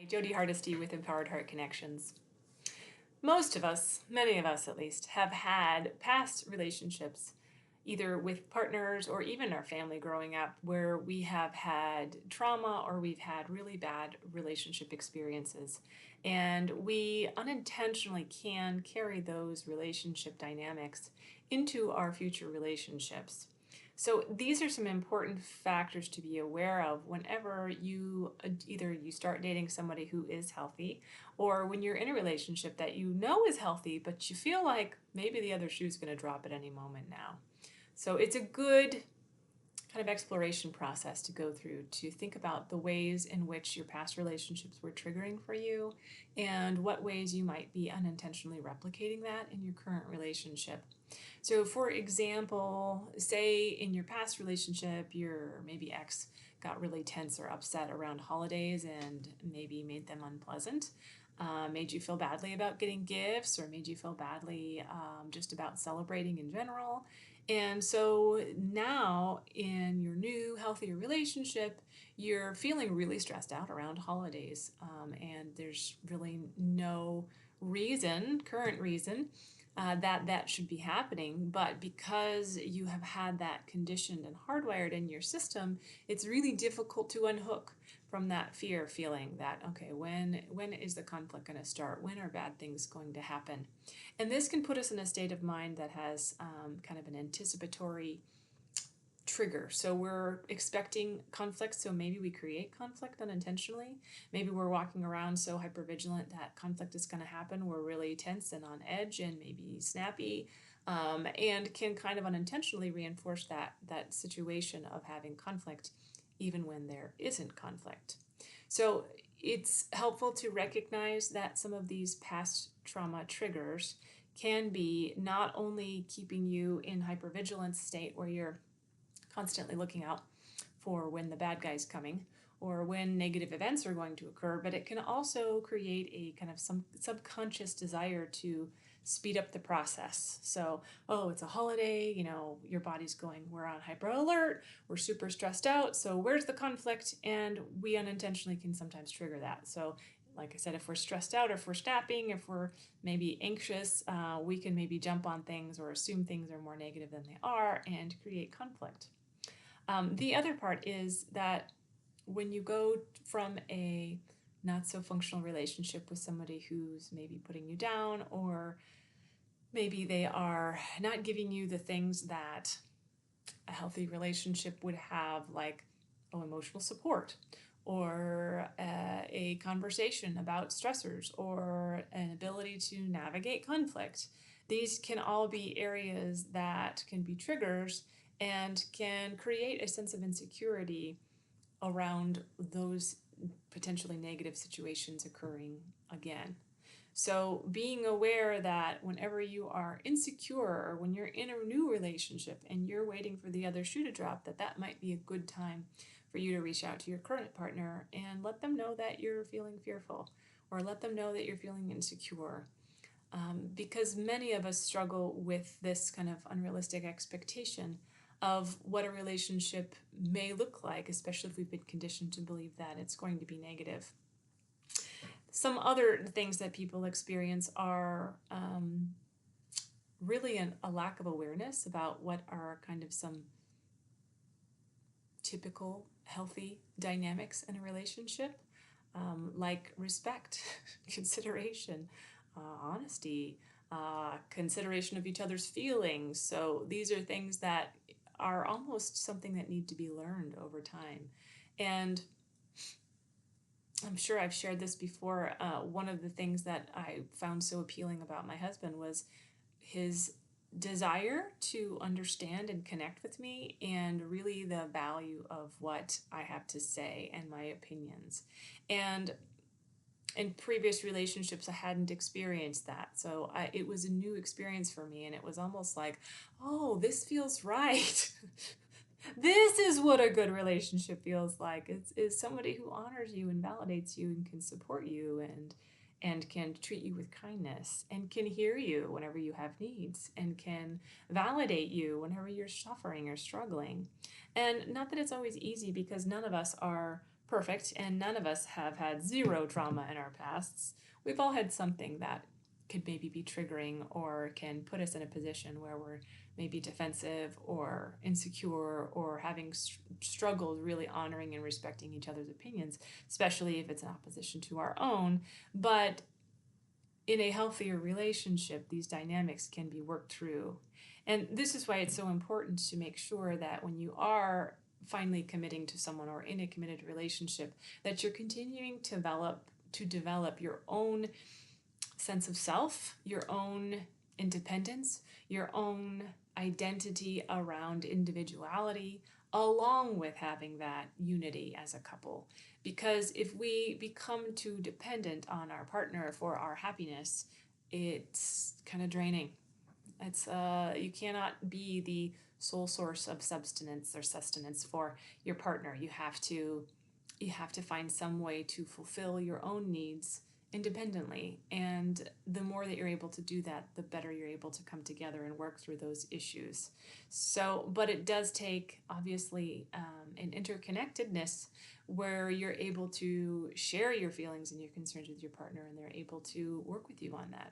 Jody Hardesty with Empowered Heart Connections. Most of us, many of us at least, have had past relationships, either with partners or even our family growing up, where we have had trauma or we've had really bad relationship experiences. And we unintentionally can carry those relationship dynamics into our future relationships. So these are some important factors to be aware of whenever you either you start dating somebody who is healthy, or when you're in a relationship that you know is healthy, but you feel like maybe the other shoe's going to drop at any moment now. So it's a good kind of exploration process to go through to think about the ways in which your past relationships were triggering for you and what ways you might be unintentionally replicating that in your current relationship. So for example, say in your past relationship, your maybe ex got really tense or upset around holidays and maybe made them unpleasant. Made you feel badly about getting gifts, or made you feel badly just about celebrating in general. And so now in your new, healthier relationship, you're feeling really stressed out around holidays. And there's really no current reason, that should be happening. But because you have had that conditioned and hardwired in your system, it's really difficult to unhook from that fear feeling that, okay, when is the conflict going to start? When are bad things going to happen? And this can put us in a state of mind that has kind of an anticipatory trigger. So we're expecting conflict, so maybe we create conflict unintentionally. Maybe we're walking around so hypervigilant that conflict is going to happen. We're really tense and on edge and maybe snappy, and can kind of unintentionally reinforce that situation of having conflict even when there isn't conflict. So it's helpful to recognize that some of these past trauma triggers can be not only keeping you in hypervigilance state where you're constantly looking out for when the bad guy's coming or when negative events are going to occur, but it can also create a kind of some subconscious desire to speed up the process. So, oh, it's a holiday, your body's going, we're on hyper alert, we're super stressed out, so where's the conflict? And we unintentionally can sometimes trigger that. So like I said, if we're stressed out, or if we're snapping, if we're maybe anxious, we can maybe jump on things or assume things are more negative than they are and create conflict. The other part is that when you go from a not so functional relationship with somebody who's maybe putting you down, or maybe they are not giving you the things that a healthy relationship would have, like emotional support, or a conversation about stressors, or an ability to navigate conflict. These can all be areas that can be triggers and can create a sense of insecurity around those potentially negative situations occurring again. So being aware that whenever you are insecure, or when you're in a new relationship and you're waiting for the other shoe to drop, that might be a good time for you to reach out to your current partner and let them know that you're feeling fearful, or let them know that you're feeling insecure. Because many of us struggle with this kind of unrealistic expectation of what a relationship may look like, especially if we've been conditioned to believe that it's going to be negative. Some other things that people experience are really a lack of awareness about what are kind of some typical healthy dynamics in a relationship, like respect, consideration, honesty, consideration of each other's feelings. So these are things that are almost something that need to be learned over time. And I'm sure I've shared this before. One of the things that I found so appealing about my husband was his desire to understand and connect with me, and really the value of what I have to say and my opinions. And in previous relationships, I hadn't experienced that. So it was a new experience for me, and it was almost like, oh, this feels right. This is what a good relationship feels like. It's somebody who honors you and validates you and can support you, and can treat you with kindness, and can hear you whenever you have needs, and can validate you whenever you're suffering or struggling. And not that it's always easy, because none of us are perfect, and none of us have had zero trauma in our pasts. We've all had something that could maybe be triggering or can put us in a position where we're maybe defensive or insecure or having struggled really honoring and respecting each other's opinions, especially if it's in opposition to our own. But in a healthier relationship, these dynamics can be worked through. And this is why it's so important to make sure that when you are finally committing to someone or in a committed relationship, that you're continuing to develop your own sense of self, your own independence, your own identity around individuality, along with having that unity as a couple. Because if we become too dependent on our partner for our happiness, it's kind of draining. It's you cannot be the sole source of substance or sustenance for your partner. You have to find some way to fulfill your own needs independently. And the more that you're able to do that, the better you're able to come together and work through those issues. So, but it does take, obviously, an interconnectedness where you're able to share your feelings and your concerns with your partner, and they're able to work with you on that.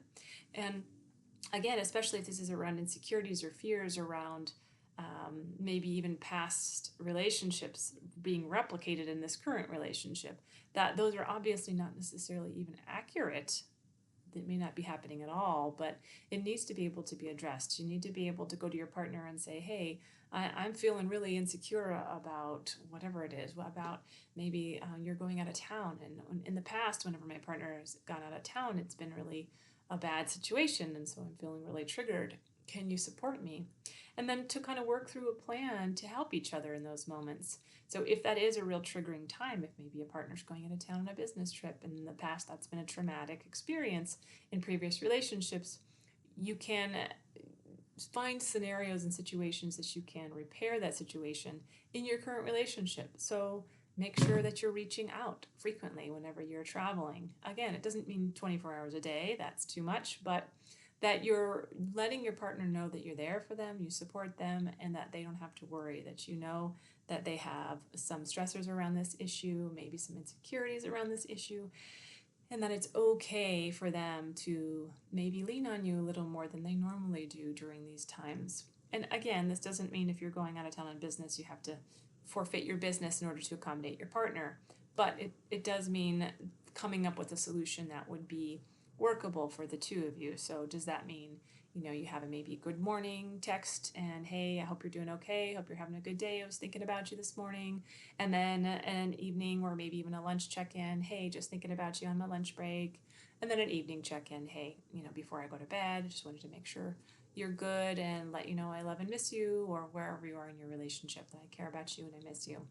And again, especially if this is around insecurities or fears around maybe even past relationships being replicated in this current relationship, that those are obviously not necessarily even accurate. It may not be happening at all, but it needs to be able to be addressed. You need to be able to go to your partner and say, hey, I'm feeling really insecure about whatever it is, about maybe you're going out of town. And in the past, whenever my partner has gone out of town, it's been really a bad situation. And so I'm feeling really triggered. Can you support me? And then to kind of work through a plan to help each other in those moments. So if that is a real triggering time, if maybe a partner's going out of town on a business trip, and in the past that's been a traumatic experience in previous relationships, you can find scenarios and situations that you can repair that situation in your current relationship. So make sure that you're reaching out frequently whenever you're traveling. Again, it doesn't mean 24 hours a day, that's too much, but that you're letting your partner know that you're there for them, you support them, and that they don't have to worry, that you know that they have some stressors around this issue, maybe some insecurities around this issue, and that it's okay for them to maybe lean on you a little more than they normally do during these times. And again, this doesn't mean if you're going out of town on business, you have to forfeit your business in order to accommodate your partner, but it does mean coming up with a solution that would be workable for the two of you. So does that mean, you have a maybe good morning text and, hey, I hope you're doing okay. Hope you're having a good day. I was thinking about you this morning. And then an evening or maybe even a lunch check-in. Hey, just thinking about you on my lunch break. And then an evening check-in. Hey, before I go to bed, I just wanted to make sure you're good and let you know I love and miss you, or wherever you are in your relationship, that I care about you and I miss you.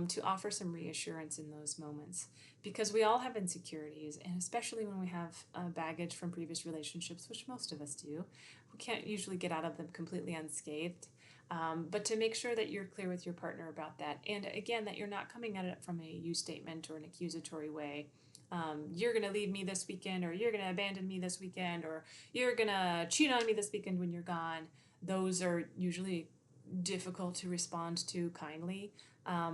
To offer some reassurance in those moments, because we all have insecurities, and especially when we have baggage from previous relationships, which most of us do, we can't usually get out of them completely unscathed. But to make sure that you're clear with your partner about that, and again, that you're not coming at it from a you statement or an accusatory way. You're going to leave me this weekend, or you're going to abandon me this weekend, or you're going to cheat on me this weekend when you're gone. Those are usually difficult to respond to kindly.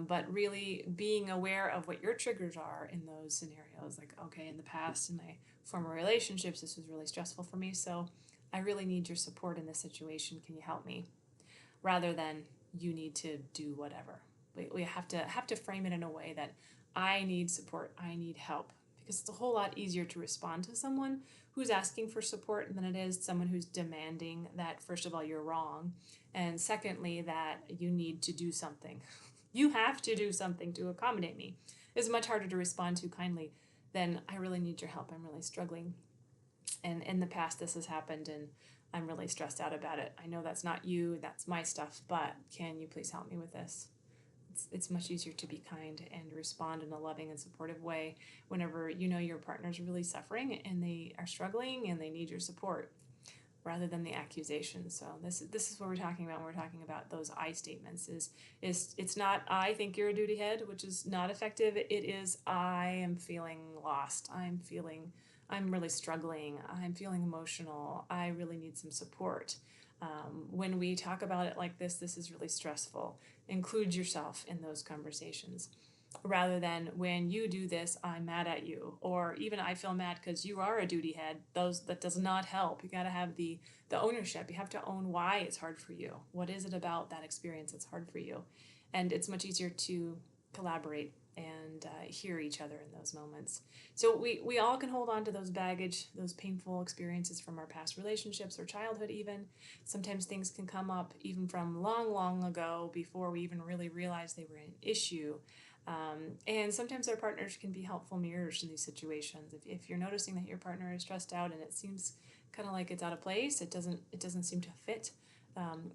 But really being aware of what your triggers are in those scenarios, like, okay, in the past, in my former relationships, this was really stressful for me, so I really need your support in this situation. Can you help me? Rather than you need to do whatever. We have to frame it in a way that I need support, I need help, because it's a whole lot easier to respond to someone who's asking for support than it is someone who's demanding that, first of all, you're wrong, and secondly, that you need to do something. You have to do something to accommodate me. It's much harder to respond to kindly than, I really need your help, I'm really struggling. And in the past this has happened and I'm really stressed out about it. I know that's not you, that's my stuff, but can you please help me with this? It's much easier to be kind and respond in a loving and supportive way whenever you know your partner's really suffering and they are struggling and they need your support, rather than the accusation. So this is what we're talking about when we're talking about those I statements. Is it's not I think you're a duty head, which is not effective. It is I am feeling lost. I'm really struggling. I'm feeling emotional. I really need some support. When we talk about it like this is really stressful. Include yourself in those conversations. rather than when you do this, I'm mad at you, or even I feel mad because you are a duty head. That does not help. You got to have the ownership. You have to own why it's hard for you. What is it about that experience that's hard for you? And it's much easier to collaborate and hear each other in those moments. So we all can hold on to those baggage, those painful experiences from our past relationships or childhood even. Sometimes things can come up even from long, long ago before we even really realize they were an issue. And sometimes our partners can be helpful mirrors in these situations. If you're noticing that your partner is stressed out and it seems kind of like it's out of place, it doesn't seem to fit.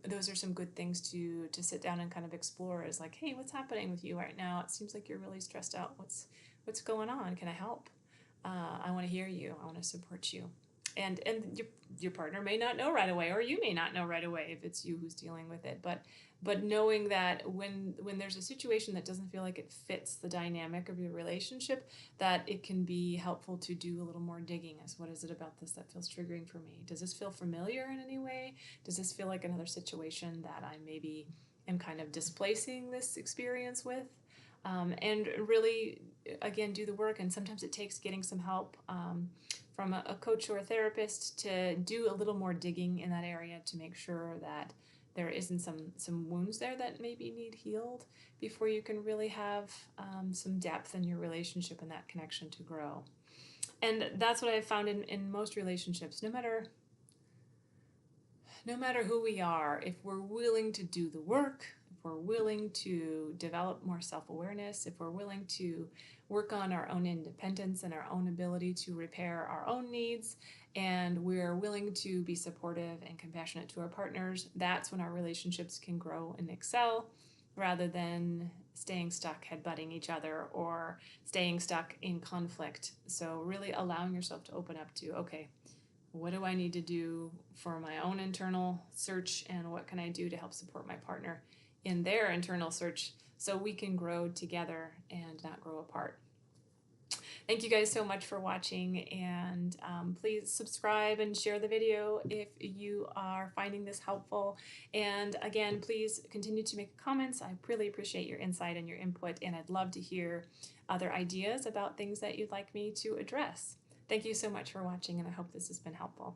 Those are some good things to sit down and kind of explore. Is like, hey, what's happening with you right now? It seems like you're really stressed out. What's going on? Can I help? I want to hear you. I want to support you. And your partner may not know right away, or you may not know right away if it's you who's dealing with it. But knowing that when there's a situation that doesn't feel like it fits the dynamic of your relationship, that it can be helpful to do a little more digging as what is it about this that feels triggering for me? Does this feel familiar in any way? Does this feel like another situation that I maybe am kind of displacing this experience with? And really, again, do the work. And sometimes it takes getting some help from a coach or a therapist to do a little more digging in that area to make sure that there isn't some wounds there that maybe need healed before you can really have some depth in your relationship and that connection to grow. And that's what I've found in most relationships. No matter who we are, if we're willing to do the work, if we're willing to develop more self-awareness, if we're willing to work on our own independence and our own ability to repair our own needs, and we're willing to be supportive and compassionate to our partners, that's when our relationships can grow and excel, rather than staying stuck headbutting each other or staying stuck in conflict. So really allowing yourself to open up to, okay, what do I need to do for my own internal search, and what can I do to help support my partner in their internal search so we can grow together and not grow apart. Thank you guys so much for watching, and please subscribe and share the video if you are finding this helpful. And again, please continue to make comments. I really appreciate your insight and your input, and I'd love to hear other ideas about things that you'd like me to address. Thank you so much for watching, and I hope this has been helpful.